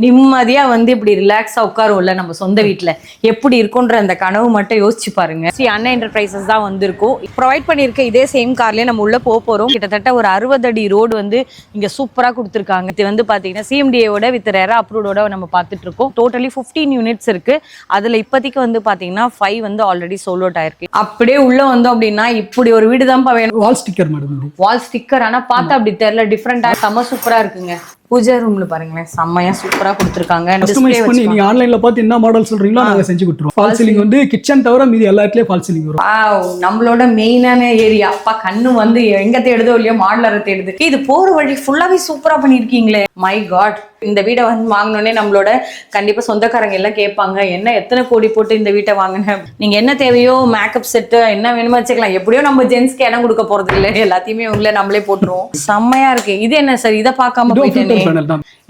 நிம்மதியா வந்து இப்படி ரிலாக்ஸா உட்காரும்ல நம்ம சொந்த வீட்டுல எப்படி இருக்கும்ன்ற அந்த கனவு மட்டும் யோசிச்சு பாருங்க. ஸ்ரீ அண்ணா என்டர்பிரைசஸ் தான் வந்திருக்கும். ப்ரொவைட் பண்ணிருக்க இதே சேம் கார்லயே நம்ம உள்ள போறோம். கிட்டத்தட்ட ஒரு 60 அடி ரோடு வந்து இங்க சூப்பரா கொடுத்துருக்காங்க. இது வந்து பாத்தீங்கன்னா சிஎம்டிஏவோட வித் ரெரா அப்ரூவோட நம்ம பார்த்துட்டு இருக்கோம். டோட்டலி 15 யூனிட்ஸ் இருக்கு. அதுல இப்போதைக்கு வந்து பாத்தீங்கன்னா 5 வந்து ஆல்ரெடி சோல்ட் அவுட் ஆயிருக்கு. அப்படியே உள்ள வந்தோம் அப்படின்னா இப்படி ஒரு வீடு தான் வேணும். வால் ஸ்டிக்கர் மேடம், வால் ஸ்டிக்கர். ஆனா பார்த்தா அப்படி தெரியல, டிஃப்ரெண்டா செம்ம சூப்பரா இருக்குங்க. பூஜை ரூம்ல பாருங்களேன், செம்மையா சூப்பரா கொடுத்துருக்காங்க. கஸ்டமைஸ் பண்ணி நீங்க ஆன்லைன்ல பார்த்து என்ன மாடல் சொல்றீங்களோ நாங்க செஞ்சு கொடுத்துருவோம். ஃபால் சீலிங் வந்து கிச்சன் தவிர மீதி எல்லா இடத்துலயும் ஃபால் சீலிங் வரும். வாவ், நம்மளோட மெயினான ஏரியா. அப்பா கண்ணு வந்து எங்க தேடுதோ இல்லையோ மாடலரை தேடுது. இது போற வழி ஃபுல்லாவே சூப்பரா பண்ணிருக்கீங்களே. மை காட், இந்த வீட்டை வந்து வாங்கினோடனே நம்மளோட கண்டிப்பா சொந்தக்காரங்க எல்லாம் கேட்பாங்க, என்ன எத்தனை கோடி போட்டு இந்த வீட்டை வாங்கினேன். நீங்க என்ன தேவையோ மேக்கப் செட்டு என்ன வேணுமோ வச்சுக்கலாம். எப்படியோ நம்ம ஜென்ஸ்க்கு இடம் கொடுக்க போறது இல்லை, எல்லாத்தையுமே உள்ள நம்மளே போட்டுருவோம். செம்மையா இருக்கு. இது என்ன சார், இதை பார்க்காம போயிட்டேன்.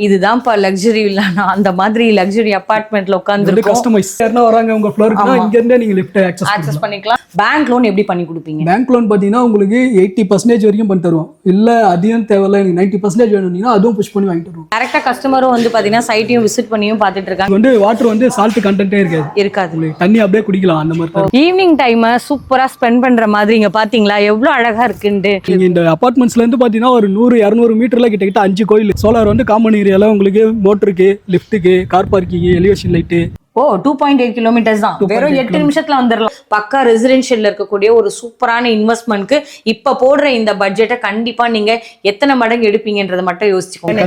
இதுதான் லக்ஸரி இல்லனா அந்த மாதிரி லக்ஸரி அபார்ட்மெண்ட்ல உட்கார்ந்து கஸ்டமைஸ் வராங்க உங்க ஃப்ளோருக்கு, இங்க இருந்தே நீங்க லிஃப்ட் ஆக்சஸ் பண்ணிக்கலாம். பேங்க் லோன் எப்படி பண்ணி கொடுப்பீங்க? பேங்க் லோன் பாத்தீங்கன்னா உங்களுக்கு 80% வரைக்கும் பண்ணி தருவோம். இல்ல அதிகம் தேவையில்ல எனக்கு 90% வேணும்னா அதுவும் புஷ் பண்ணி வாங்கி தருவோம். டைரக்டா கஸ்டமரும் வந்து பாத்தீங்கன்னா சைட்டையும் விசிட் பண்ணியும் பார்த்துட்டு இருக்காங்க. வந்து வாட்டர் வந்து சால்ட் கண்டென்ட்டே இருக்காது, தண்ணி அப்படியே குடிக்கலாம். அந்த மாதிரி ஈவினிங் டைம் சூப்பரா ஸ்பெண்ட் பண்ற மாதிரி இங்க பாத்தீங்களா எவ்வளவு அழகா இருக்குன்னு. நீங்க இந்த அபார்ட்மெண்ட்ஸ்ல இருந்து பாத்தீங்கன்னா ஒரு 100-200 மீட்டர்ல கிட்டத்தட்ட 5 கோயில். சோலார் வந்து காமன் ஏரியால உங்களுக்கு மோட்டருக்கு, லிஃப்ட்டுக்கு, car parking, elevation light. 2.8 kilometres தான், வெறும் 8 நிமிஷத்துல வந்துடலாம். பக்கா ரெசிடென்ஷியல்ல இருக்கக்கூடிய ஒரு சூப்பரான இன்வெஸ்ட்மெண்ட்க்கு இப்ப போடுற இந்த பட்ஜெட்டை கண்டிப்பா நீங்க எத்தனை மடங்கு எடுப்பீங்கன்றத மட்டும் யோசிச்சுக்கோங்க.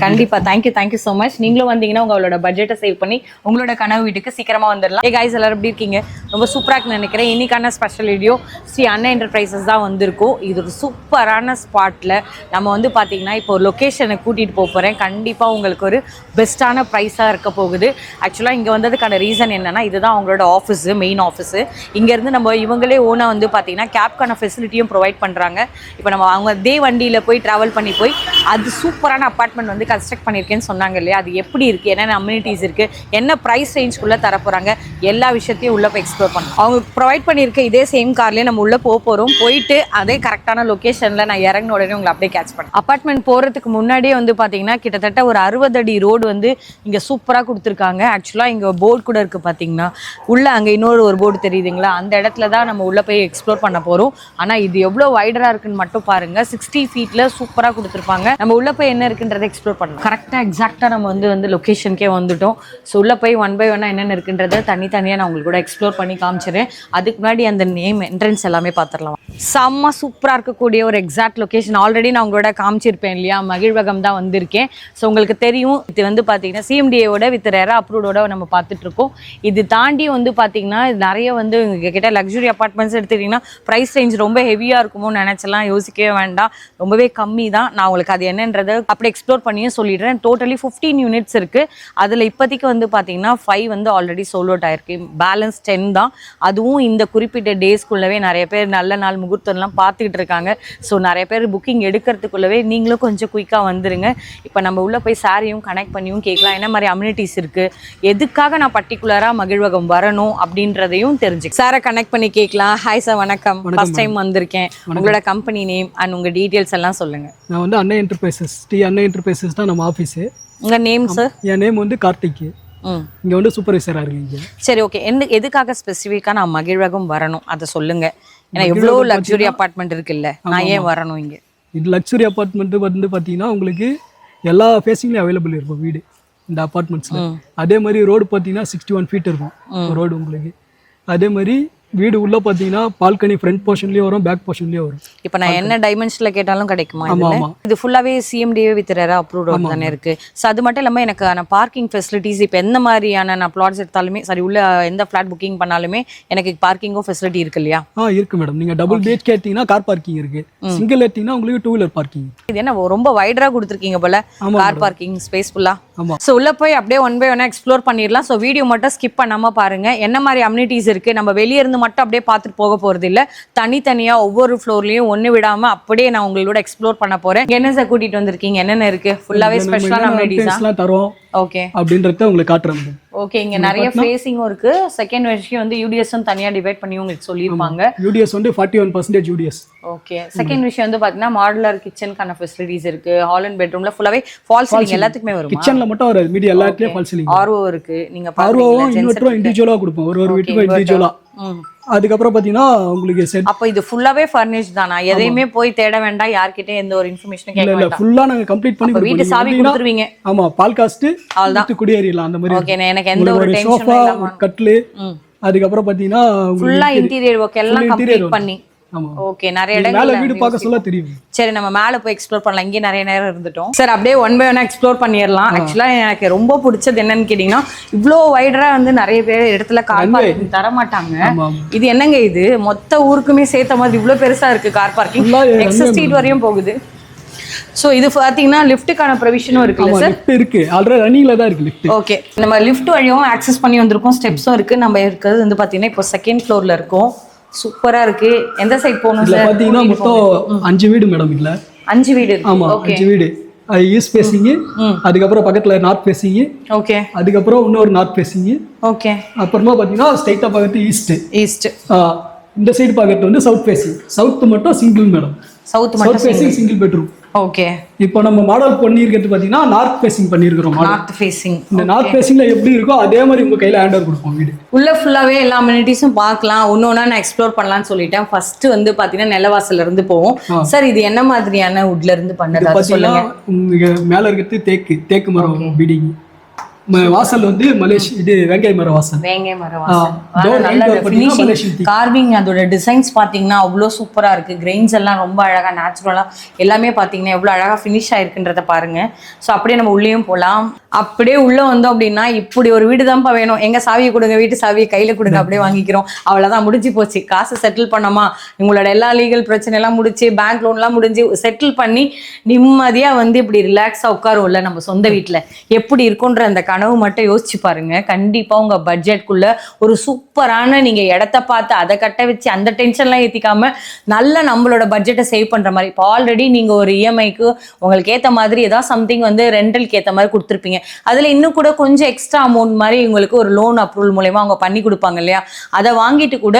கண்டிப்பா. Thank you so much. நீங்களும் வந்தீங்கன்னா உங்களோட பட்ஜெட்டை சேவ் பண்ணி உங்களோட கனவு வீட்டுக்கு சீக்கிரமா வந்துடலாம். கைஸ் எல்லாரும் எப்படி இருக்கீங்க? ரொம்ப சூப்பரா இருக்குன்னு நினைக்கிறேன். இன்னைக்கான ஸ்பெஷல் வீடியோ ஸ்ரீ அண்ணா என்டர்பிரைசஸ் தான் வந்திருக்கும். இது ஒரு சூப்பரான ஸ்பாட்ல நம்ம வந்து பாத்தீங்கன்னா இப்போ ஒரு லொகேஷனை கூட்டிட்டு போறேன். கண்டிப்பா உங்களுக்கு ஒரு பெஸ்டான பிரைஸா இருக்க போகுது. ஆக்சுவலாக இங்கே வந்ததுக்கான ரீசன் என்னன்னா, இதுதான் அவங்களோட ஆஃபீஸு, மெயின் ஆஃபீஸு. இங்கேருந்து நம்ம இவங்களே ஓனாக வந்து பார்த்தீங்கன்னா கேப்க்கான ஃபெசிலிட்டியும் ப்ரொவைட் பண்ணுறாங்க. இப்போ நம்ம அவங்க அதே வண்டியில் போய் ட்ராவல் பண்ணி போய் அது சூப்பரான அப்பார்ட்மெண்ட் வந்து கன்ஸ்ட்ரக்ட் பண்ணியிருக்கேன்னு சொன்னாங்க இல்லையா, அது எப்படி இருக்குது, என்னென்ன அம்யூனிட்டிஸ் இருக்குது, என்ன ப்ரைஸ் ரேஞ்சுக்குள்ளே தரப்போகிறாங்க, எல்லா விஷயத்தையும் உள்ளே போய் எக்ஸ்ப்ளோர் பண்ணணும். அவங்க ப்ரொவைட் பண்ணியிருக்க இதே சேம் கார்லேயே நம்ம உள்ளே போகிறோம். போயிட்டு அதே கரெக்டான லொக்கேஷனில் நான் இறங்கின உடனே உங்களை அப்படியே கேட்ச் பண்ணேன். அப்பார்ட்மெண்ட் போகிறதுக்கு முன்னாடியே வந்து பார்த்தீங்கன்னா கிட்டத்தட்ட ஒரு 60 அடி ரோடு வந்து இங்கே சூப்பராக கொடுத்துருக்காங்க. ஆக்சுவலா இங்க போர்டு கூட இருக்கு பாத்தீங்கன்னா, உள்ள அங்க இன்னொரு போர்டு தெரியுதுங்களா, அந்த இடத்துல தான் நம்ம உள்ள போய் எக்ஸ்ப்ளோர் பண்ண போறோம். ஆனா இது எவ்வளவு வைடரா இருக்குன்னு மட்டும் பாருங்க. 60 ஃபீட்ல சூப்பரா கொடுத்துருப்பாங்க. நம்ம உள்ள போய் என்ன இருக்குன்றதை எக்ஸ்ப்ளோர் பண்ணலாம். கரெக்டா எக்ஸாக்டா நம்ம வந்து லொகேஷனுக்கே வந்துட்டோம். ஸோ உள்ள போய் 1 by 1 என்னென்ன இருக்குன்றதை தனித்தனியா நான் உங்களுக்கு கூட எக்ஸ்ப்ளோர் பண்ணி காமிச்சிடுறேன். அதுக்கு முன்னாடி அந்த நேம், என்ட்ரன்ஸ் எல்லாமே பார்த்துடலாம். செம்ம சூப்பரா இருக்கக்கூடிய ஒரு எக்ஸாக்ட் லொகேஷன் ஆல்ரெடி நான் உங்களோட காமிச்சிருப்பேன் இல்லையா, மகிழ்வகம் தான் வந்திருக்கேன். ஸோ உங்களுக்கு தெரியும், இது வந்து பாத்தீங்கன்னா சிஎம்டிஏவோட வித் ரெரா அப்ரூவோட நம்ம பார்த்துட்டு இருக்கோம். இது தாண்டி வந்து பாத்தீங்கன்னா நிறைய வந்து கிட்ட லக்ஸுரி அபார்ட்மெண்ட்ஸ் எடுத்துக்கிட்டீங்கன்னா பிரைஸ் ரேஞ்ச் ரொம்ப ஹெவியா இருக்குமோ நினைச்சலாம், யோசிக்கவே வேண்டாம். ரொம்பவே கம்மி தான். நான் உங்களுக்கு அது என்னன்றதை அப்படி எக்ஸ்ப்ளோர் பண்ணியும் சொல்லிடுறேன். டோட்டலி 15 யூனிட்ஸ் இருக்கு. அதுல இப்போதைக்கு வந்து பாத்தீங்கன்னா 5 வந்து ஆல்ரெடி சோல்ட் அவுட் ஆயிருக்கு. பேலன்ஸ் 10 தான். அதுவும் இந்த குறிப்பிட்ட டேஸ்க்குள்ளவே நிறைய பேர் நல்ல நாள் முகூர்த்தம்லாம் பார்த்துக்கிட்டு இருக்காங்க. ஸோ நிறைய பேர் புக்கிங் எடுக்கிறதுக்குள்ளவே நீங்களும் கொஞ்சம் குயிக்காக வந்துருங்க. இப்போ நம்ம உள்ள போய் சாரியும் கனெக்ட் பண்ணியும் கேட்கலாம், என்ன மாதிரி அம்யூனிட்டிஸ் இருக்கு, எதுக்காக நான் பர்டிகுலரா மகிழ்வகம் வரணும் அப்படின்றதையும் தெரிஞ்சுக்க சாரை கனெக்ட் பண்ணி கேட்கலாம். ஹாய் சார், வணக்கம். ஃபர்ஸ்ட் டைம் வந்திருக்கேன். உங்களோட கம்பெனி நேம் அண்ட் உங்க டீடைல்ஸ் எல்லாம் சொல்லுங்க. நான் வந்து அண்ணா என்டர்பிரைசஸ், அண்ணா என்டர்பிரைசஸ் தான் நம்ம ஆஃபீஸ். உங்க நேம் சார்? என் நேம் வந்து கார்த்திக். இங்க வந்து சூப்பர்வைசரா இருக்கீங்க. சரி, ஓகே. எதுக்காக ஸ்பெசிஃபிக்கா நான் மகிழ்வகம் வரணும் அதை சொல்லுங்க. ஏன்னா எவ்வளவு லக்ஸுரி அபார்ட்மெண்ட் இருக்குல்ல, நான் ஏன் வரணும் இங்க? இது லக்ஸுரி அபார்ட்மெண்ட் வந்து பாத்தீங்கன்னா உங்களுக்கு எல்லா ஃபேஸிங்லயும் அவைலபிள் இருக்கும் வீடு இந்த அபார்ட்மெண்ட்ஸ்ல. அதே மாதிரி ரோடு பார்த்தீங்கன்னா 61 ஃபீட் இருக்கும் ரோடு உங்களுக்கு. அதே மாதிரி வீடு உள்ள பாத்தீங்கன்னா பால்கனி ஃப்ரண்ட் போர்ஷன்லயே வரும், பேக் போர்ஷன்லயே வரும். இப்போ நான் என்ன டைமென்ஷன்ல கேட்டாலும் கிடைக்குமா? இது ஃபுல்லாவே சிஎம்டிஏ வித் ரெரா அப்ரூவ்ட் தானே இருக்கு. ஸோ அது மட்டும் இல்லாமல் எனக்கு நான் பார்க்கிங் ஃபெசிலிட்டிஸ் இப்போ எந்த மாதிரியான நான் பிளாட்ஸ் எடுத்தாலுமே சரி, உள்ள எந்த ஃபிளாட் புக்கிங் பண்ணாலுமே எனக்கு பார்க்கிங்கோ ஃபெசிலிட்டி இருக்கு இல்லையா? இருக்கு மேடம். நீங்க டபுள் பெட் கேட்டீங்கன்னா கார் பார்க்கிங் இருக்கு, சிங்கிள் எடுத்தீங்கன்னா உங்களுக்கு 2 வீலர் பார்க்கிங். இது என்ன ரொம்ப வைடரா கொடுத்துருக்கீங்க போல, கார் பார்க்கிங் ஸ்பேஸ் ஃபுல்லா. ஸோ உள்ள போய் அப்படியே 1 by 1 எக்ஸ்ப்ளோர் பண்ணிடலாம். ஸோ வீடியோ மட்டும் ஸ்கிப் பண்ணாம பாருங்க. என்ன மாதிரி அம்யூனிட்டிஸ் இருக்கு, நம்ம வெளியே இருந்து மட்டும் அப்படியே பார்த்துட்டு போக போறது இல்ல, தனித்தனியா ஒவ்வொரு ஃப்ளோர்லயும் ஒண்ணு விடாம அப்படியே நான் உங்களோட எக்ஸ்ப்ளோர் பண்ண போறேன். என்ன சார் கூட்டிட்டு வந்திருக்கீங்க, என்னென்ன இருக்கு? ஃபுல்லாவே ஸ்பெஷலான அம்யூனிட்டிஸ் தரோம். ஓகே அப்படின்றத உங்களுக்கு காட்டுறேன் மேடம். ஓகே, இங்க நிறைய ஃபேசிங்கும் இருக்கு. செகண்ட் விஷயம் வந்து யூடிஎஸும் தனியா டிவைட் பண்ணி உங்களுக்கு சொல்லியிருப்பாங்க. யூடிஎஸ் வந்து 41% யூடிஎஸ். ஓகே, செகண்ட் விஷயம் வந்து பாத்தீங்கன்னா மாடுலர் கிச்சனுக்கான ஃபெசிலிட்டிஸ் இருக்கு. ஹால் அண்ட் பெட்ரூம்ல ஃபுல்லாவே ஃபால் சீலிங் எல்லாத்துக்குமே வரும். கிச்சன்ல மட்டும் வராது, மீதி எல்லாத்துலயும் ஃபால் சீலிங். ஆர்ஓ இருக்கு. நீங்க ஆர்ஓவும் இன்வெர்ட்டரும் இண்டிவிஜுவலா கொடுப்போம், ஒரு வீட்டுக்கு இண்டிவிஜுவலா. அதுக்கப்புறம் பாத்தீங்கன்னா உங்களுக்கு செட். அப்ப இது ஃபுல்லாவே ஃபர்னிஷ்ட் தானா? எதையுமே போய் தேட வேண்டாம், யார்கிட்ட எந்த ஒரு இன்ஃபர்மேஷனும் கேட்க வேண்டாம். ஃபுல்லா நாங்க கம்ப்ளீட் பண்ணி கொடுப்போம். வீட்டு சாவி கொடுத்துருவீங்க. ஆமா, பால் காஸ்ட் அவ்வளவுதான், குடியேறிடலாம் அந்த மாதிரி. ஓகே, எனக்கு எந்த ஒரு டென்ஷனும் இல்லாம கட்லு. அதுக்கப்புறம் பாத்தீங்கன்னா ஃபுல்லா இன்டீரியர் ஒர்க் எல்லாம் கம்ப்ளீட் பண்ணி. ஓகே, நிறைய இடங்கள்ல வீடு பார்க்க சொல்ல தெரியும். சரி, நம்ம மேல போய் எக்ஸ்ப்ளோர் பண்ணலாம். இங்கே நிறைய நேரம் இருந்துட்டோம் சார். அப்படியே ஒன் பை ஒன்னா எக்ஸ்ப்ளோர் பண்ணிடலாம். ஆக்சுவலா எனக்கு ரொம்ப பிடிச்சது என்னன்னு கேட்டீங்கன்னா, இவ்வளோ வைடரா வந்து நிறைய பேர் இடத்துல கார் பார்க்கிங் தர மாட்டாங்க. இது என்னங்க, இது மொத்த ஊருக்குமே சேர்த்த மாதிரி இவ்வளோ பெருசா இருக்கு கார் பார்க்கிங். நெக்ஸ்ட் ஸ்ட்ரீட் வரையும் போகுது. சோ இது பாத்தீங்கன்னா லிஃப்ட்டுக்கான ப்ரொவிஷனும் இருக்குல்ல சார்? லிஃப்ட் இருக்கு, ஆல்ரெடி ரன்னிங்ல தான் இருக்கு லிஃப்ட். ஓகே, நம்ம லிஃப்ட் வழியும் ஆக்சஸ் பண்ணி வந்திருக்கோம். ஸ்டெப்ஸும் இருக்கு. நம்ம இருக்கிறது வந்து பாத்தீங்கன்னா இப்போ செகண்ட் ஃப்ளோர்ல இருக்கோம். சூப்பரா இருக்கு. எந்த சைடு போகணும் சார்? பாத்தீங்கன்னா மொத்தம் 5 வீடு மேடம். இல்ல 5 வீடு இருக்கு. ஆமா, 5 வீடு. அது ஈஸ்ட் ஃபேசிங், அதுக்கப்புறம் பக்கத்துல நார்த் ஃபேசிங். ஓகே, அதுக்கப்புறம் இன்னொரு நார்த் ஃபேசிங். ஓகே, அப்புறமா பாத்தீங்கன்னா ஸ்ட்ரைட்டா பக்கத்து ஈஸ்ட். இந்த சைடு பக்கத்து வந்து சவுத் ஃபேசிங். சவுத் மட்டும் சிங்கிள் மேடம். சவுத் மட்டும் ஃபேசிங் சிங்கிள் பெட்ரூம். ஓகே, இப்போ நம்ம மாடல் பண்ணியிருக்கிறது பாத்தீங்கன்னா நார்த் ஃபேசிங் பண்ணியிருக்கிறோம். North facing. இந்த நார்த் ஃபேசிங்ல எப்படி இருக்கோ அதே மாதிரி உங்க கையில ஹேண்ட் ஓவர் கொடுப்போம் வீடு. உள்ள ஃபுல்லாவே எல்லா அமெனிட்டிஸும் பார்க்கலாம். ஒன்னொன்னா நான் எக்ஸ்ப்ளோர் பண்ணலாம்னு சொல்லிட்டேன். ஃபர்ஸ்ட் வந்து பாத்தீங்கன்னா நிலவாசல்ல இருந்து போவோம். சார், இது என்ன மாதிரியான வுட்ல இருந்து பண்ணது சொல்லுங்க. மேல இருக்கிறது தேக்கு மரம் பீடிங். வாசல் வந்து இது வேங்காய் மர வாசல். வேங்காய் மர வாசல். நல்ல ஃபினிஷிங் கார்விங், அதோட டிசைன்ஸ் பாத்தீங்கன்னா அவ்வளோ சூப்பரா இருக்கு. கிரெயின்ஸ் எல்லாம் ரொம்ப அழகா நேச்சுரலா எல்லாமே பாத்தீங்கன்னா எவ்வளவு அழகா ஃபினிஷ் ஆயிருக்குன்றத பாருங்க. ஸோ அப்படியே நம்ம உள்ளேயும் போகலாம். அப்படியே உள்ள வந்தோம் அப்படின்னா இப்படி ஒரு வீடு தான்ப்பா வேணும். எங்க சாவியை கொடுங்க, வீட்டு சாவியை கையில கொடுங்க, அப்படியே வாங்கிக்கிறோம். அவ்வளவுதான், முடிஞ்சு போச்சு. காசு செட்டில் பண்ணோமா, உங்களோட எல்லா லீகல் பிரச்சனை எல்லாம் முடிச்சு, பேங்க் லோன் எல்லாம் முடிஞ்சு செட்டில் பண்ணி நிம்மதியா வந்து இப்படி ரிலாக்ஸா உட்காரும்ல நம்ம சொந்த வீட்டுல. எப்படி இருக்குன்ற அந்த கனவு மட்டும் யோசிச்சு பாருங்க. கண்டிப்பா உங்க பட்ஜெட்குள்ள ஒரு சூப்பரான நீங்க இடத்த பார்த்து அதை கட்ட வச்சு அந்த டென்ஷன்லாம் ஏத்திக்காம நல்ல நம்மளோட பட்ஜெட்டை சேவ் பண்ற மாதிரி. இப்போ ஆல்ரெடி நீங்க ஒரு இஎம்ஐக்கு உங்களுக்கு ஏத்த மாதிரி ஏதாவது சம்திங் வந்து ரெண்டலுக்கு ஏத்த மாதிரி கொடுத்துருப்பீங்க. அதுல இன்னும் கூட கொஞ்சம் எக்ஸ்ட்ரா அமௌண்ட் மாதிரி உங்களுக்கு ஒரு லோன் அப்ரூவல் மூலமா அவங்க பண்ணி கொடுப்பாங்க இல்லையா? அதை வாங்கிட்டு கூட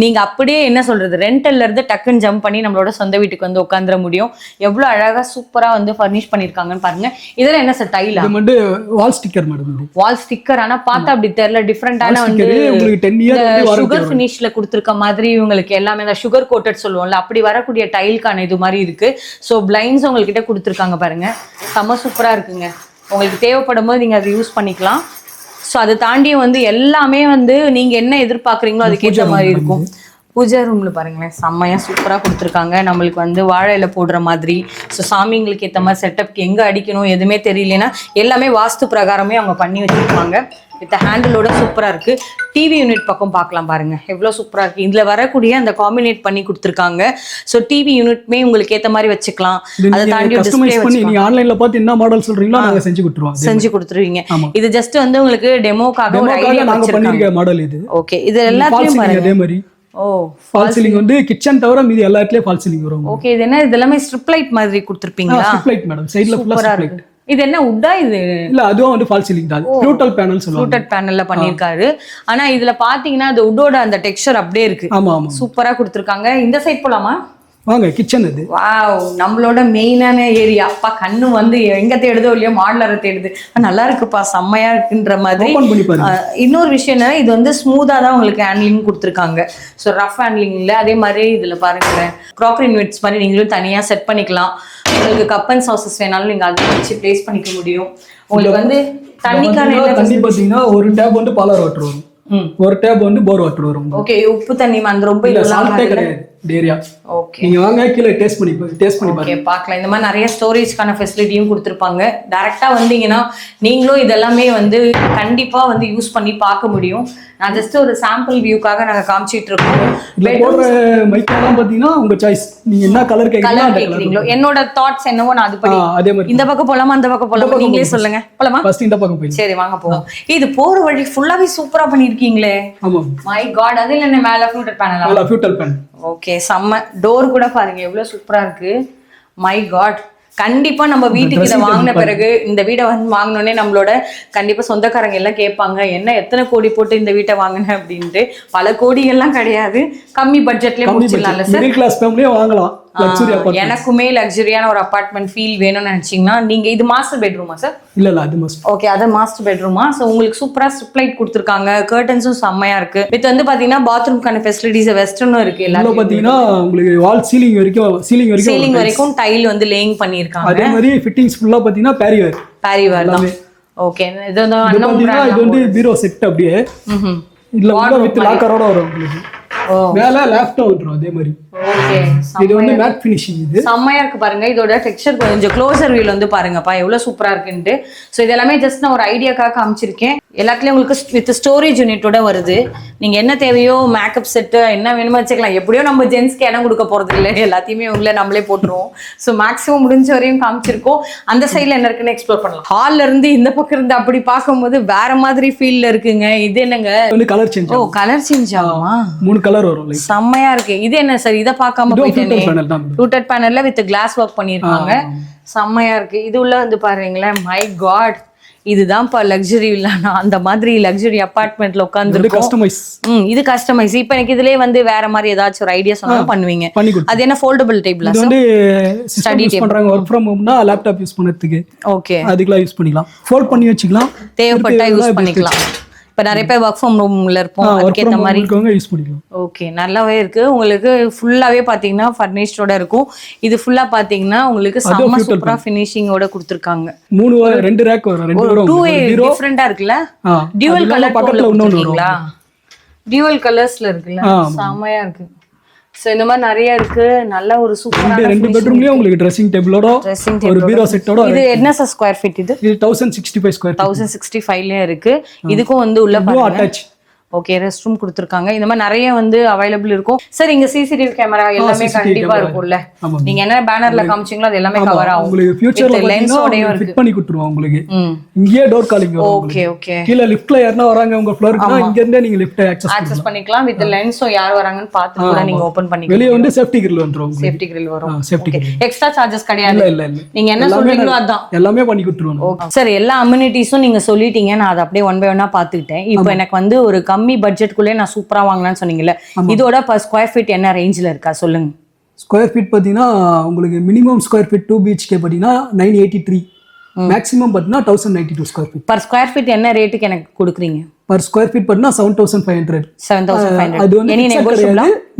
நீங்க அப்படியே என்ன சொல்றது, ரெண்டல்ல இருந்து டக்குன்னு ஜம்ப் பண்ணி நம்மளோட சொந்த வீட்டுக்கு வந்து உட்காந்துட முடியும். எவ்வளவு அழகா சூப்பரா வந்து ஃபர்னிஷ் பண்ணிருக்காங்கன்னு பாருங்க. இதெல்லாம் என்ன சார், டைலா? இது வந்து வால் ஸ்டிக்கர் மேடம். வால் ஸ்டிக்கர். ஆனா பார்த்தா அப்படி தெரியல, டிஃபரெண்டான வந்து சுகர் ஃபினிஷ்ல கொடுத்துருக்க மாதிரி உங்களுக்கு எல்லாமே அந்த சுகர் கோட்டட் சொல்லுவோம்ல, அப்படி வரக்கூடிய டைலுக்கான இது மாதிரி இருக்கு. ஸோ பிளைண்ட்ஸ் உங்ககிட்ட கொடுத்துருக்காங்க பாருங்க. செம்ம சூப்பரா இருக்குங்க. உங்களுக்கு தேவைப்படும் போது நீங்க அதை யூஸ் பண்ணிக்கலாம். ஸோ அதை தாண்டியும் வந்து எல்லாமே வந்து நீங்க என்ன எதிர்பார்க்குறீங்களோ அதுக்கேற்ற மாதிரி இருக்கும். பூஜா ரூம்ல பாருங்களேன், செம்மையா சூப்பரா கொடுத்துருக்காங்க. நம்மளுக்கு வந்து வாழை இலை போடுற மாதிரி. ஸோ சாமிங்களுக்கு ஏற்ற மாதிரி செட்டப்க்கு எங்க அடிக்கணும் எதுவுமே தெரியலனா எல்லாமே வாஸ்து பிரகாரமே அவங்க பண்ணி வச்சிருப்பாங்க. வித் ஹேண்டிலோட சூப்பரா இருக்கு. டிவி யூனிட் பக்கம் பார்க்கலாம் பாருங்க, எவ்வளவு சூப்பரா இருக்கு. இதுல வரக்கூடிய அந்த காம்பினேட் பண்ணி கொடுத்துருக்காங்க. ஸோ டிவி யூனிட்மே உங்களுக்கு ஏற்ற மாதிரி வச்சுக்கலாம். அதை தாண்டி நீங்க ஆன்லைன்ல பார்த்து என்ன மாடல் சொல்றீங்களோ நாங்க செஞ்சு கொடுத்துருவீங்க. இது ஜஸ்ட் வந்து உங்களுக்கு டெமோக்காக ஒரு ஐடியா வச்சிருக்காங்க மாடல் இது. ஓகே, இது எல்லாத்தையும் பாருங்க. அதே மாதிரி ஓ, ஃபால் சீலிங் வந்து கிச்சன் தவிர மீதி எல்லா இடத்துலயும் ஃபால் சீலிங் வரும். ஓகே, இது என்ன, இது எல்லாமே ஸ்ட்ரிப் லைட் மாதிரி கொடுத்திருப்பீங்களா? ஸ்ட்ரிப் லைட் மேடம், சைடுல ஃபுல்லா ஸ்ட்ரிப் லைட். இது என்ன உட்டா? இது இல்ல, அதுவும் வந்து ஃபால் சீலிங் தான். ஃப்ளூட்டல் பேனல் சொல்லுவாங்க. ஃப்ளூட்டட் பேனல்ல பண்ணிருக்காரு. ஆனா இதுல பாத்தீங்கன்னா அந்த உட்டோட அந்த டெக்ஸ்சர் அப்படியே இருக்கு. ஆமா ஆமா, சூப்பரா கொடுத்திருக்காங்க. இந்த சைடு போலாமா? வாங்க, கிச்சன் இது. வாவ், நம்மளோட மெயினான ஏரியா. அப்பா கண்ணு வந்து எங்க தேடுதோ இல்லையோ மாடலரை தேடுது. நல்லா இருக்குப்பா, செம்மையா இருக்குன்ற மாதிரி. இன்னொரு விஷயம் என்ன, இது வந்து ஸ்மூதா தான் உங்களுக்கு ஹேண்ட்லிங் கொடுத்துருக்காங்க. ஸோ ரஃப் ஹேண்ட்லிங் இல்லை. அதே மாதிரி இதுல பாருங்களேன், க்ராக்கரி யூனிட்ஸ் மாதிரி நீங்களும் தனியா செட் பண்ணிக்கலாம். உங்களுக்கு கப் அண்ட் சாசஸ் வேணாலும் நீங்க அதை வச்சு பிளேஸ் பண்ணிக்க முடியும். உங்களுக்கு வந்து தண்ணிக்கான தண்ணி பாத்தீங்கன்னா ஒரு டேப் வந்து பாலார் வாட்டர் வரும், ஒரு டேப் வந்து போர் வாட்டர் வரும். ஓகே, உப்பு தண்ணி அந்த ரொம்ப ஏரியா. ஓகே, நீங்க வாங்க கீழே டேஸ்ட் பண்ணி பாருங்க. ஓகே, பார்க்கலாம். இந்த மாதிரி நிறைய ஸ்டோரேஜ்க்கான ஃபெசிலிட்டியும் கொடுத்துருப்பாங்க. டைரக்டா வந்தீங்கன்னா நீங்களும் இதெல்லாமே வந்து கண்டிப்பா வந்து யூஸ் பண்ணி பார்க்க முடியும். நான் ஜஸ்ட் ஒரு சாம்பிள் வியூக்காக நாங்க காமிச்சிட்டு இருக்கோம். மைக்கெல்லாம் பாத்தீங்கன்னா உங்க சாய்ஸ், நீங்க என்ன கலர் கேக்குறீங்களோ. என்னோட தாட்ஸ் என்னவோ நான் அதுபடி. அதே மாதிரி இந்த பக்கம் போலாமா அந்த பக்கம் போலாமா நீங்களே சொல்லுங்க. போலாமா? ஃபர்ஸ்ட் இந்த பக்கம் போய். சரி வாங்க போவோம். இது போற வழி ஃபுல்லாவே சூப்பரா பண்ணிருக்கீங்களே. ஆமா, மை காட். அதுல என்ன மேல ஃப்ளூட்டட் பேனல்? மேல ஃப்ளூட்டல் பேனல். ஓகே, செம்ம. டோர் கூட பாருங்க எவ்வளவு சூப்பரா இருக்கு. மை காட், கண்டிப்பா நம்ம வீட்டுக்கு இதை வாங்கின பிறகு இந்த வீடை வந்து வாங்கினோடனே நம்மளோட கண்டிப்பா சொந்தக்காரங்க எல்லாம் கேட்பாங்க என்ன எத்தனை கோடி போட்டு இந்த வீட்டை வாங்கின அப்படின்ட்டு. பல கோடிகள்லாம் கிடையாது, கம்மி பட்ஜெட்லயே முடிச்சிடலாம்ல சார். மிடில் கிளாஸ் ஃபேமிலியே வாங்கலாம். எனக்குமே லக்ஸரியான ஒரு அபார்ட்மெண்ட் ஃபீல் வேணும்னு நினைச்சீங்கன்னா நீங்க இது மாஸ்டர் பெட்ரூமா சார்? இல்ல அது மாஸ்டர். ஓகே, அது மாஸ்டர் பெட்ரூமா. ஸோ உங்களுக்கு சூப்பரா ஸ்ட்ரிப் லைட் கொடுத்துருக்காங்க, கர்டன்ஸும் செம்மையா இருக்கு. வித் வந்து பாத்தீங்கன்னா பாத்ரூம்க்கான ஃபெசிலிட்டிஸ் வெஸ்டர்னும் இருக்கு. எல்லாரும் பாத்தீங்கன்னா உங்களுக்கு வால் சீலிங் வரைக்கும் டைல் வந்து லேயிங் பண்ணிருக்காங்க. அதே மாதிரி ஃபிட்டிங்ஸ் ஃபுல்லா பாத்தீங்கன்னா பேரிவேர் தான். ஓகே, இது வந்து பீரோ செட் அப்படியே இல்ல உள்ள வித் லாக்கரோட வரும் உங்களுக்கு. மேல லேப்டாப் வந்துரும். அதே மாதிரி ஓகே, இது வந்து மேட் ஃபினிஷிங். இது செம்மையா இருக்கு பாருங்க. இதோட டெக்ஸ்சர் கொஞ்சம் க்ளோசர் வியூல வந்து பாருங்கப்பா எவ்வளவு சூப்பரா இருக்குன்ட்டு. ஸோ இது எல்லாமே ஜஸ்ட் நான் ஒரு ஐடியாக்காக காமிச்சிருக்கேன். எல்லாத்துலயும் உங்களுக்கு வித் ஸ்டோரேஜ் யூனிட்டோட வருது. நீங்க என்ன தேவையோ மேக்கப் செட்டு என்ன வேணுமோ வச்சுக்கலாம். எப்படியோ நம்ம ஜென்ஸ்க்கு இடம் கொடுக்க போறது இல்லை, எல்லாத்தையுமே உள்ள நம்மளே போட்டுருவோம். ஸோ மேக்ஸிமம் முடிஞ்ச வரையும் காமிச்சிருக்கோம். அந்த சைட்ல என்ன இருக்குன்னு எக்ஸ்ப்ளோர் பண்ணலாம். ஹால்ல இருந்து இந்த பக்கம் இருந்து அப்படி பார்க்கும்போது வேற மாதிரி ஃபீல்ல இருக்குங்க. இது என்னங்க கலர் சேஞ்ச்? ஓ, கலர் சேஞ்ச் ஆகுமா? 3 கலர் வரும். செம்மையா இருக்கு. இது என்ன சார்? இத பார்க்காம போயிட்டேனே. ரூட்டட் பேனல்ல வித் கிளாஸ் ஒர்க் பண்ணிருக்காங்க. செம்மையா இருக்கு. இது உள்ள வந்து பாருங்களேன், மை காட், இதுதான்ப்பா லக்ஸரி இல்லனா அந்த மாதிரி லக்ஸரி அபார்ட்மெண்ட்ல உட்கார்ந்துருக்கோம். இது கஸ்டமைஸ். இப்போ எனக்கு இதுலயே வந்து வேற மாதிரி ஏதாச்சும் ஒரு ஐடியா சொன்னாலும் பண்ணுவீங்க. அது என்ன ஃபோல்டபிள் டேபிளா? இது வந்து ஸ்டடி டேபிள் பண்றாங்க, வொர்க் ஃப்ரம் ஹோம்னா லேப்டாப் யூஸ் பண்ணதுக்கு. ஓகே, அதுக்குலாம் யூஸ் பண்ணிக்கலாம். ஃபோல்ட் பண்ணி வச்சுக்கலாம், தேவைப்பட்டா யூஸ் பண்ணிக்கலாம். இப்போ நிறைய பேர் ஒர்க் ஃப்ரம் ரூம்ல இருப்போம், அதுக்கேற்ற மாதிரி யூஸ் பண்ணிக்கலாம். ஓகே, நல்லாவே இருக்கு. உங்களுக்கு ஃபுல்லாவே பாத்தீங்கன்னா ஃபர்னிஷ்டோட இருக்கும். இது ஃபுல்லா பாத்தீங்கன்னா உங்களுக்கு செம்ம சூப்பரா ஃபினிஷிங்கோட கொடுத்திருக்காங்க. 2 ரேக் வரும். 2 வரும். டிஃபரெண்டா இருக்குல்ல. டியூவல் கலர் பக்கத்துல இன்னொன்னு வருங்களா? டியூவல் கலர்ஸ்ல இருக்குல்ல, செம்மையா இருக்கு. சோ இந்த மாதிரி நிறைய இருக்கு. நல்ல ஒரு சூப்பரான 2 பெட்ரூம்லயே உங்களுக்கு ட்ரெஸ்ஸிங் டேபிளோட ஒரு பீரோ செட்டோட. இது என்ன ஸ்கொயர் ஃபீட்? இது 1065 ஸ்கொயர். 1065ல இருக்கு. இதுக்கும் வந்து உள்ள பாருங்க. ஓகே, ரெஸ்ட் ரூம் கொடுத்துருக்காங்க. இந்த மாதிரி நிறைய வந்து அவைலபிள் இருக்கும். சார் இங்க சிசிடிவி கேமரா எல்லாமே கண்டிப்பா இருக்கும்ல. நீங்க என்ன பேனர்ல காமிச்சீங்களோ அது எல்லாமே கவர் ஆகும். உங்களுக்கு ஃபியூச்சர்ல லென்ஸோடயே ஃபிட் பண்ணி கொடுத்துருவோம் உங்களுக்கு. இங்கேயே டோர் காலிங் வரும். ஓகே ஓகே, கீழ லிஃப்ட்ல யாரனா வராங்க உங்க ஃப்ளோருக்கு, இங்க இருந்தே நீங்க லிஃப்ட் ஆக்சஸ் பண்ணிக்கலாம். வித் லென்ஸும் யார் வராங்கன்னு பார்த்து கூட நீங்க ஓபன் பண்ணிக்கலாம். வெளிய வந்து சேஃப்டி கிரில் வந்துரும். சேஃப்டி கிரில் வரும். எக்ஸ்ட்ரா சார்ஜஸ் கிடையாது. இல்ல நீங்க என்ன சொல்றீங்களோ அதான் எல்லாமே பண்ணி கொடுத்துருவோம். சார் எல்லா அம்யூனிட்டிஸும் நீங்க சொல்லிட்டீங்க. நான் அதை அப்படியே ஒன் பை ஒன்னா பாத்துக்கிட்டேன். இப்போ எனக்கு வந்து ஒரு கம்மி பட்ஜெட்குள்ளே நான் சூப்பரா வாங்கலாம்னு சொன்னீங்கல்ல, இதோட per ஸ்கொயர் ஃபீட் என்ன ரேஞ்சில இருக்கா சொல்லுங்க. ஸ்கொயர் ஃபீட் பாத்தீங்கன்னா உங்களுக்கு மினிமம் ஸ்கொயர் ஃபீட் 2 BHK பாத்தீங்கன்னா 983, மேக்ஸிமம் பாத்தீங்கன்னா 1092 square feet. per square feet என்ன ரேட்டுக்கு எனக்கு கொடுக்குறீங்க? per ஸ்கொயர் ஃபீட் பாத்தீங்கன்னா 7500. 7500 அது வந்து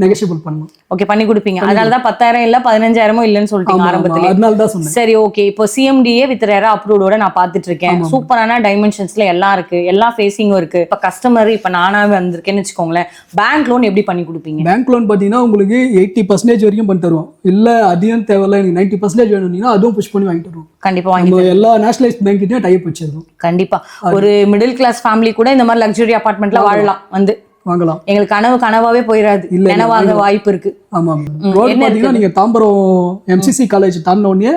நெகோஷியபிள் பண்ணலாம். ஓகே, பண்ணி கொடுப்பீங்க. அதனால தான் 10000 இல்ல 15000 இல்லன்னு சொல்லிட்டீங்க ஆரம்பத்துல. அதனால தான் சொன்னேன். சரி, ஓகே. இப்போ CMDA வித் ரெரா அப்ரூவ்டோட நான் பாத்துட்டு இருக்கேன். சூப்பரான டைமென்ஷன்ஸ்ல எல்லாம் இருக்கு, எல்லா ஃபேசிங்கும் இருக்கு. இப்ப கஸ்டமர் இப்ப நானாவே வந்திருக்கேன்னு வெச்சுக்கோங்களேன், பேங்க் லோன் எப்படி பண்ணி கொடுப்பீங்க? பேங்க் லோன் பாத்தீங்கன்னா உங்களுக்கு 80% வரைக்கும் பண்ணி தருவோம். இல்ல அதிகம் தேவையில்ல எனக்கு 90% வேணும்னா அதுவும் புஷ் பண்ணி வாங்கி தருவோம். கண்டிப்பா வாங்கி எல்லா நேஷனலைஸ்ட் பேங்க்கிட்டயும் டை அப் வச்சிருக்கோம். கண்டிப்பா ஒரு மிடில் கிளாஸ் ஃபேமிலி கூட இந்த மாதிரி லக்ஸரி அபார்ட்மெண்ட்ல வாழலாம், வந்து வாங்கலாம். எங்களுக்கு கனவாவே போயிடாது, நினைவாக வாய்ப்பு இருக்கு. ஆமா, ரோட் பாத்தீங்கன்னா நீங்க தாம்பரம் MCC காலேஜ் தாண்டின உடனே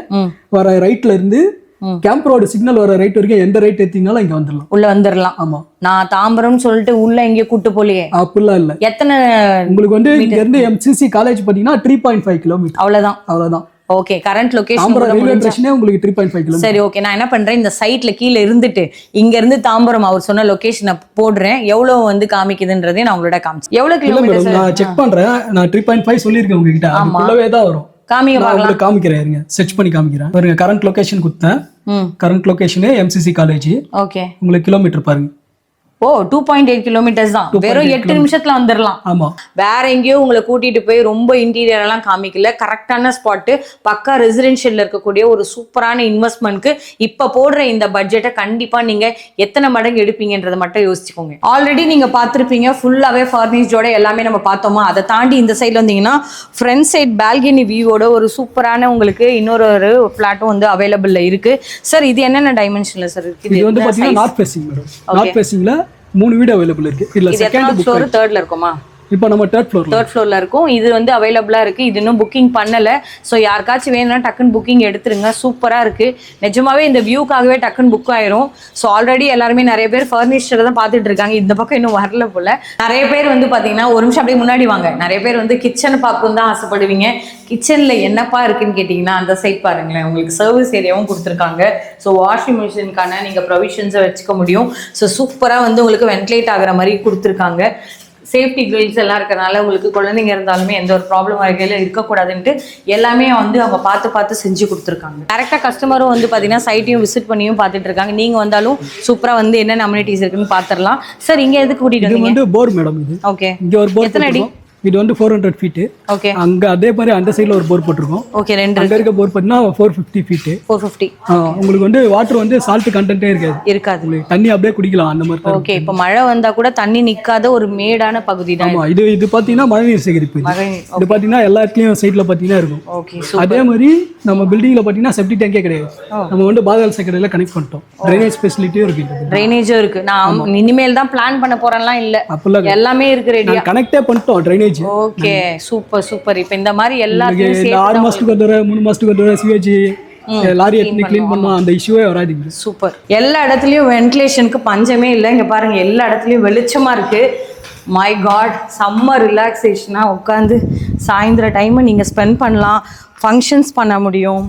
வர ரைட்ல இருந்து கேம்ப் ரோடு சிக்னல் வர ரைட் வரைக்கும் எந்த ரைட் ஏத்தினாலும் இங்க வந்துடலாம், உள்ள வந்துடலாம். ஆமா, நான் தாம்பரம் சொல்லிட்டு உள்ள எங்கேயோ கூட்டு போலியே அப்படிலாம் இல்ல. எத்தனை உங்களுக்கு வந்து இங்க இருந்து MCC காலேஜ் பாத்தீங்கன்னா 3.5 கிலோமீட்டர், அவ்வளவுதான். ஓகே, கரண்ட் லொகேஷன் உங்களுக்கு 3.5 கிலோமீட்டர். சரி, ஓகே. நான் என்ன பண்றேன், இந்த சைட்ல கீழ இருந்துட்டு இங்க இருந்து தாம்பரம் அவர் சொன்ன லொகேஷனை போடுறேன். எவ்வளவு வந்து காமிக்குதுன்றதே நான் உங்களோட காமிச்சு. எவ்வளவு கிலோமீட்டர் நான் செக் பண்றேன். நான் 3.5 சொல்லிருக்கேன் உங்ககிட்ட, அதுக்குள்ளவே தான் வரும். காமிக்கிறேன், இருங்க, செர்ச் பண்ணி காமிக்கிறேன். பாருங்க, கரண்ட் லொகேஷன் கொடுத்தேன். Current location MCC college. Okay, உங்களுக்கு கிலோமீட்டர் பாருங்க. ஓ, 2.8 கிலோமீட்டர்ஸ் தான். வெறும் 8 நிமிஷத்துல வந்துடலாம். ஆமா, வேற எங்கேயோ உங்களை கூட்டிட்டு போய் ரொம்ப இன்டீரியர் எல்லாம் காமிக்கல. கரெக்டான ஸ்பாட், பக்கா ரெசிடென்ஷியல்ல இருக்கக்கூடிய ஒரு சூப்பரான இன்வெஸ்ட்மெண்ட்க்கு இப்ப போடுற இந்த பட்ஜெட்டை கண்டிப்பா நீங்க எத்தனை மடங்கு எடுப்பீங்கன்றத மட்டும் யோசிச்சுக்கோங்க. ஆல்ரெடி நீங்க பாத்திருப்பீங்க, ஃபுல்லாவே ஃபர்னிஷ்டோட எல்லாமே நம்ம பார்த்தோமா. அதை தாண்டி இந்த சைட்ல வந்தீங்கன்னா ஃப்ரண்ட் சைட் பால்கனி வியூவோட ஒரு சூப்பரான உங்களுக்கு இன்னொரு பிளாட்டும் வந்து அவைலபிள்ல இருக்கு. சார் இது என்னென்ன டைமென்ஷன்ல சார் இருக்கு? இது வந்து பாத்தீங்கன்னா நார்த் ஃபேசிங் மேடம். நார்த் ஃபேசிங்ல 3 வீடு அவைலபிள் இருக்கு. இல்ல செகண்ட் ஃப்ளோர், தேர்ட்ல இருக்குமா? இப்போ நம்ம தேர்ட் ஃப்ளோர்ல இருக்கும். இது வந்து அவைலபிளா இருக்கு. இது இன்னும் புக்கிங் பண்ணல. ஸோ யாருக்காச்சும் வேணும்னா டக்குன்னு புக்கிங் எடுத்துருங்க. சூப்பரா இருக்கு. நிஜமாவே இந்த வியூக்காகவே டக்குன்னு புக் ஆயிரும். ஸோ ஆல்ரெடி எல்லாருமே நிறைய பேர் ஃபர்னிச்சர் தான் பார்த்துட்டு இருக்காங்க. இந்த பக்கம் இன்னும் வரல போல. நிறைய பேர் வந்து பாத்தீங்கன்னா ஒரு நிமிஷம் அப்படியே முன்னாடி வாங்க. நிறைய பேர் வந்து கிச்சனை பார்க்கணும் தான் ஆசைப்படுவீங்க. கிச்சன்ல என்னப்பா இருக்குன்னு கேட்டீங்கன்னா அந்த சைட் பாருங்களேன். உங்களுக்கு சர்வீஸ் ஏரியாவும் கொடுத்துருக்காங்க. ஸோ வாஷிங் மிஷினுக்கான நீங்க ப்ரொவிஷன்ஸை வச்சுக்க முடியும். ஸோ சூப்பரா வந்து உங்களுக்கு வென்டிலேட் ஆகுற மாதிரி கொடுத்துருக்காங்க. சேஃப்டி கிரில்ஸ் எல்லாம் இருக்கிறனால உங்களுக்கு குழந்தைங்க இருந்தாலுமே எந்த ஒரு ப்ராப்ளம் வகையில் இருக்கக்கூடாதுன்ட்டு எல்லாமே வந்து அவங்க பார்த்து செஞ்சு கொடுத்துருக்காங்க. டேரெக்டாக கஸ்டமரும் வந்து பார்த்தீங்கன்னா சைட்டையும் விசிட் பண்ணியும் பார்த்துட்டு இருக்காங்க. நீங்கள் வந்தாலும் சூப்பராக வந்து என்னென்ன அம்யூனிட்டிஸ் இருக்குன்னு பார்த்துடலாம். சார் இங்கே எதுக்கு கூட்டிகிட்டு இது வந்து போர் மேடம். இது ஓகே. இங்கே ஒரு போர் எத்தனை அடி? இது வந்து 400 ஃபீட்டு. ஓகே. அங்கே அதே மாதிரி அந்த சைடில் ஒரு போர் போட்டிருக்கோம். ஓகே. ரெண்டு அங்கே இருக்க போர் பார்த்தீங்கன்னா 450 ஃபீட்டு. 450. உங்களுக்கு வந்து வாட்டர் வந்து சால்ட் கண்டென்ட்டே இருக்காது. உங்களுக்கு தண்ணி அப்படியே குடிக்கலாம் அந்த மாதிரி. ஓகே. இப்போ மழை வந்தா கூட தண்ணி நிக்காத ஒரு மேடான பகுதி தான். ஆமா. இது பார்த்தீங்கன்னா மழைநீர் சேகரிப்பு. இது பார்த்தீங்கன்னா எல்லா இடத்துலையும் சைட்ல பார்த்தீங்கன்னா இருக்கும். ஓகே. அதே மாதிரி நம்ம பில்டிங்ல பார்த்தீங்கன்னா செப்டி டேங்கே கிடையாது. நம்ம வந்து பாதாள சாக்கடையில கனெக்ட் பண்ணிட்டோம். ட்ரைனேஜ் ஃபெசிலிட்டியும் இருக்கு. ட்ரைனேஜும் இருக்கு. நான் இனிமேல் தான் பிளான் பண்ண போறேன்லாம் இல்ல. அப்பெல்லாம் எல்லாமே இருக்கு ரெடியா. கனெக்டே பண்ணிட்டோம் ட்ரைனேஜ். ஓகே. சூப்பர். இப்போ இந்த மாதிரி எல்லாத்தையும் சேர்த்து 6 மாசத்துக்கு ஒரு தடவை 3 மாசத்துக்கு ஒரு தடவை சிவேஜ் லாரி எடுத்து க்ளீன் பண்ணோம். அந்த இஷ்யூவே வராது. சூப்பர். எல்லா இடத்துலயும் வென்டிலேஷனுக்கு பஞ்சமே இல்லை. இங்க பாருங்க எல்லா இடத்துலயும் வெளிச்சமா இருக்கு. மை காட், செம்ம ரிலாக்ஸேஷனா உட்காந்து சாயந்தர டைமை நீங்க ஸ்பெண்ட் பண்ணலாம். ஃபங்க்ஷன்ஸ் பண்ண முடியும்.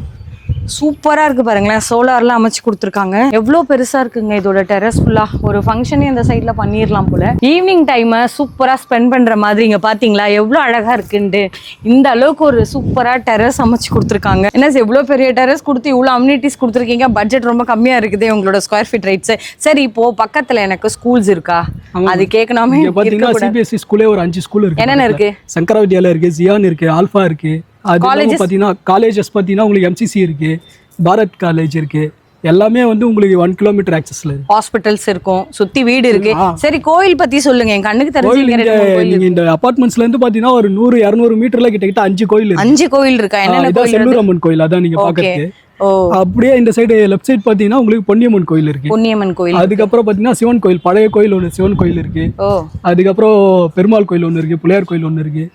சூப்பரா இருக்கு பாருங்களேன். சோலார்லாம் அமைச்சு கொடுத்துருக்காங்க. எவ்வளோ பெருசா இருக்குங்க இதோட டெரஸ் ஃபுல்லா. ஒரு ஃபங்க்ஷனே இந்த சைட்ல பண்ணிடலாம் போல. ஈவினிங் டைமை சூப்பரா ஸ்பெண்ட் பண்ற மாதிரி இங்க பாத்தீங்களா எவ்வளோ அழகா இருக்குன்ட்டு. இந்த அளவுக்கு ஒரு சூப்பரா டெரஸ் அமைச்சு கொடுத்துருக்காங்க. என்ன எவ்வளோ பெரிய டெரஸ் கொடுத்து இவ்வளோ அம்யூனிட்டிஸ் கொடுத்துருக்கீங்க. பட்ஜெட் ரொம்ப கம்மியா இருக்குது உங்களோட ஸ்கொயர் ஃபீட் ரேட்ஸ். சரி, இப்போ பக்கத்துல எனக்கு ஸ்கூல்ஸ் இருக்கா அது கேட்கணுமே. சிபிஎஸ்சி ஸ்கூலே ஒரு 5 ஸ்கூல் இருக்கு. என்னென்ன இருக்கு? சங்கரா வித்யாலயா இருக்கு, ஜியான் இருக்கு, ஆல்ஃபா இருக்கு. காலேஜஸ் பார்த்தீங்கன்னா உங்களுக்கு எம்சிசி இருக்கு, பாரத் காலேஜ் இருக்கு. எல்லாமே வந்து உங்களுக்கு 1 கிலோமீட்டர் ஆக்சஸ்ல இருக்கு. ஹாஸ்பிட்டல்ஸ் இருக்கும், சுத்தி வீடு இருக்கு. சரி, கோயில் பத்தி சொல்லுங்க. என் கண்ணுக்கு தெரிஞ்சு நீங்க இந்த அபார்ட்மெண்ட்ஸ்ல இருந்து பாத்தீங்கன்னா ஒரு 100-200 மீட்டர்ல கிட்ட 5 கோயில் இருக்கு. 5 கோயில் இருக்கா? என்னென்ன கோயில்? செல்லூரம்மன் கோயில் அதான் நீங்க பாக்குறது. அப்படியே இந்த சைடு லெஃப்ட் சைடு பாத்தீங்கன்னா உங்களுக்கு பொன்னியம்மன் கோயில் இருக்கு. பொன்னியம்மன் கோயில். அதுக்கப்புறம் பாத்தீங்கன்னா சிவன் கோயில், பழைய கோயில் ஒன்று சிவன் கோயில் இருக்கு. அதுக்கப்புறம் பெருமாள் கோயில் ஒன்று இருக்கு, பிள்ளையார் கோயில் ஒன்று இருக்கு.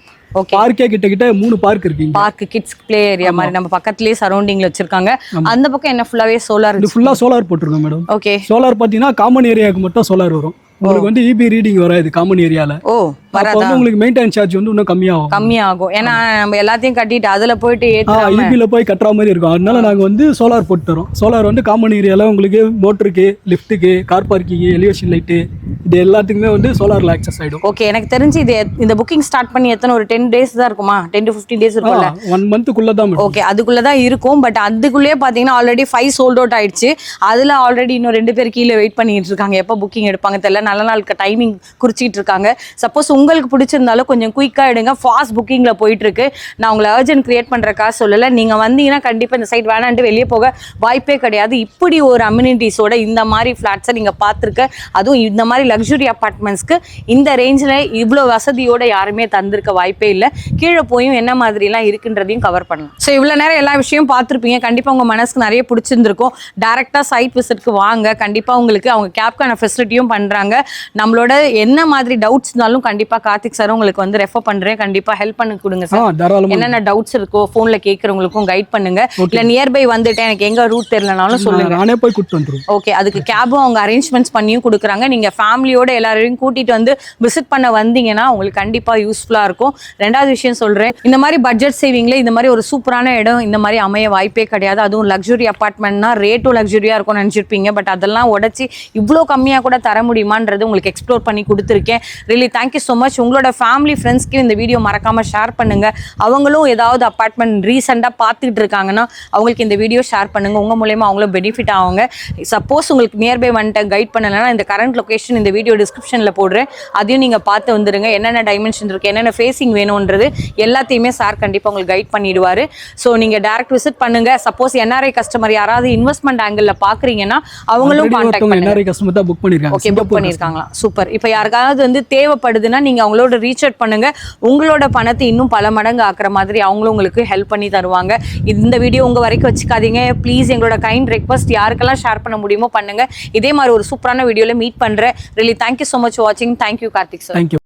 பார்க்கே கிட்ட 3 பார்க் இருக்கு. பார்க், கிட்ஸ் ப்ளே ஏரியா மாதிரி நம்ம பக்கத்துலயே சரௌண்டிங்ல வச்சிருக்காங்க. அந்த பக்கம் என்ன ஃபுல்லாவே சோலார்? இது ஃபுல்லா சோலார் போட்டுருக்கோம் மேடம். ஓகே. சோலார் பாத்தீங்கன்னா காமன் ஏரியாவுக்கு மட்டும் சோலார் வரும். உங்களுக்கு வந்து இபி ரீடிங் வராது காமன் ஏரியால. அப்ப வந்து உங்களுக்கு மெயின்டெனன்ஸ் சார்ஜ் வந்து இன்னும் கம்மியாகும். ஏன்னா நம்ம எல்லாத்தையும் கட்டிட்டு அதுல போயிட்டு இபில போய் கட்டுற மாதிரி இருக்கும். அதனால நாங்க வந்து சோலார் போட்டு தரோம். சோலார் வந்து காமன் ஏரியால உங்களுக்கு மோட்டருக்கு, லிஃப்ட்டுக்கு, கார் பார்க்கிங், எலிவேஷன் லைட்டு, இது எல்லாத்துக்குமே வந்து சோலார்ல ஆக்சஸ் ஆயிடும். ஓகே. எனக்கு தெரிஞ்சு இது இந்த புக்கிங் ஸ்டார்ட் பண்ணி ஒரு 10 days தான் இருக்குமா? 10 to 15 days இருக்கும்ல? 1 monthக்குள்ள தான். ஓகே, அதுக்குள்ள தான் இருக்கும். பட் அதுக்குள்ளேயே பாத்தீங்கன்னா ஆல்ரெடி 5 சோல்ட் அவுட் ஆயிடுச்சு. அதுல ஆல்ரெடி இன்னும் 2 பேர் கீழே வெயிட் பண்ணிட்டு இருக்காங்க. எப்போ புக்கிங் எடுப்பாங்க தெரியல. நல்ல நாளுக்கு டைமிங் குறிச்சிட்டு இருக்காங்க. சப்போஸ் உங்களுக்கு பிடிச்சிருந்தாலும் கொஞ்சம் குயிக்கா எடுங்க. ஃபாஸ்ட் புக்கிங்ல போயிட்டு இருக்கு. நான் உங்களை அர்ஜென்ட் கிரியேட் பண்றக்கா சொல்லல. நீங்க வந்தீங்கன்னா கண்டிப்பா இந்த சைட் வேணான்ட்டு வெளியே போக வாய்ப்பே கிடையாது. இப்படி ஒரு அம்யூனிட்டிஸோட இந்த மாதிரி ஃபிளாட்ஸை நீங்க பார்த்துருக்க, அதுவும் இந்த மாதிரி லக்ஸுரி அபார்ட்மெண்ட்ஸ்க்கு இந்த ரேஞ்சில் இவ்வளோ வசதியோட யாருமே தந்திருக்க வாய்ப்பே இல்லை. கீழே போயும் என்ன மாதிரிலாம் இருக்குன்றதையும் கவர் பண்ணலாம். ஸோ இவ்வளோ நேரம் எல்லா விஷயமும் பார்த்துருப்பீங்க. கண்டிப்பாக உங்கள் மனசுக்கு நிறைய பிடிச்சிருந்துருக்கும். டேரெக்டாக சைட் விசிட்க்கு வாங்க. கண்டிப்பாக உங்களுக்கு அவங்க கேப்க்கான ஃபெசிலிட்டியும் பண்ணுறாங்க. நம்மளோட என்ன மாதிரி டவுட்ஸ் இருந்தாலும் கண்டிப்பாக கார்த்திக் சார் உங்களுக்கு வந்து ரெஃபர் பண்ணுறேன். கண்டிப்பாக ஹெல்ப் பண்ணி கொடுங்க சார். என்னென்ன டவுட்ஸ் இருக்கோ ஃபோனில் கேட்குறவங்களுக்கும் கைட் பண்ணுங்க. இல்லை நியர்பை வந்துட்டேன் எனக்கு எங்கே ரூட் தெரியலனாலும் சொல்லுங்க, நானே போய் கூப்பிட்டு வந்துடுவோம். ஓகே. அதுக்கு கேபும் அவங்க அரேஞ்ச்மெண்ட்ஸ் பண்ணியும் கொடுக்குறாங்க. நீங்கள் ஃபேமிலியோட எல்லாரையும் கூட்டிட்டு வந்து விசிட் பண்ண வந்தீங்கன்னா உங்களுக்கு கண்டிப்பாக யூஸ்ஃபுல்லாக இருக்கும். 2வது விஷயம் சொல்கிறேன், இந்த மாதிரி பட்ஜெட் சேவிங்ல இந்த மாதிரி ஒரு சூப்பரான இடம் இந்த மாதிரி அமைய வாய்ப்பே கிடையாது. அதுவும் லக்ஸுரி அபார்ட்மெண்ட்னா ரேட்டும் லக்ஸுரியாக இருக்கும்னு நினச்சிருப்பீங்க. பட் அதெல்லாம் உடச்சி இவ்வளோ கம்மியாக கூட தர முடியுமான்றது உங்களுக்கு எக்ஸ்ப்ளோர் பண்ணி கொடுத்துருக்கேன். Really thank you so much. உங்களோட ஃபேமிலி ஃப்ரெண்ட்ஸ்க்கு இந்த வீடியோ மறக்காமல் ஷேர் பண்ணுங்க. அவங்களும் ஏதாவது அபார்ட்மெண்ட் ரீசெண்டாக பார்த்துக்கிட்டு இருக்காங்கன்னா அவங்களுக்கு இந்த வீடியோ ஷேர் பண்ணுங்க. உங்கள் மூலயமா அவங்களும் பெனிஃபிட் ஆகுங்க. சப்போஸ் உங்களுக்கு நியர்பை வந்துட்டு கைட் பண்ணலைன்னா இந்த கரண்ட் லொகேஷன் இந்த வீடியோ டிஸ்கிரிப்ஷனில் போடுறேன். அதையும் நீங்கள் பார்த்து வந்துடுங்க. என்னென்ன டைமென்ஷன் இருக்குது, என்னென்ன ஃபேஸிங் வேணுன்றது எல்லாத்தையுமே சார் கண்டிப்பாக உங்களுக்கு கைட் பண்ணிடுவார். ஸோ நீங்கள் டேரக்ட் விசிட் பண்ணுங்க. சப்போஸ் என்ஆர்ஐ கஸ்டமர் யாராவது இன்வெஸ்ட்மெண்ட் ஆங்கிளில் பார்க்குறீங்கன்னா அவங்களும் கான்டாக்ட் பண்ணுங்க. ஓகே, புக் பண்ணியிருக்காங்களா? சூப்பர். இப்போ யாருக்காவது வந்து தேவைப்படுதுன்னா நீங்கள் அவங்களோட ரீச் அவுட் பண்ணுங்க. உங்களோட பணத்தை இன்னும் பல மடங்கு ஆக்குற மாதிரி அவங்களும் உங்களுக்கு ஹெல்ப் பண்ணி தருவாங்க. இந்த வீடியோ உங்கள் வரைக்கும் வச்சுக்காதீங்க ப்ளீஸ். எங்களோட கைண்ட் ரெக்வஸ்ட், யாருக்கெல்லாம் ஷேர் பண்ண முடியுமோ பண்ணுங்க. இதே மாதிரி ஒரு சூப்பரான வீடியோவில் மீட் பண்ணுறேன். ரியலி தேங்க்யூ ஸோ மச் வாட்சிங். Thank you Karthik sir. தேங்க்யூ.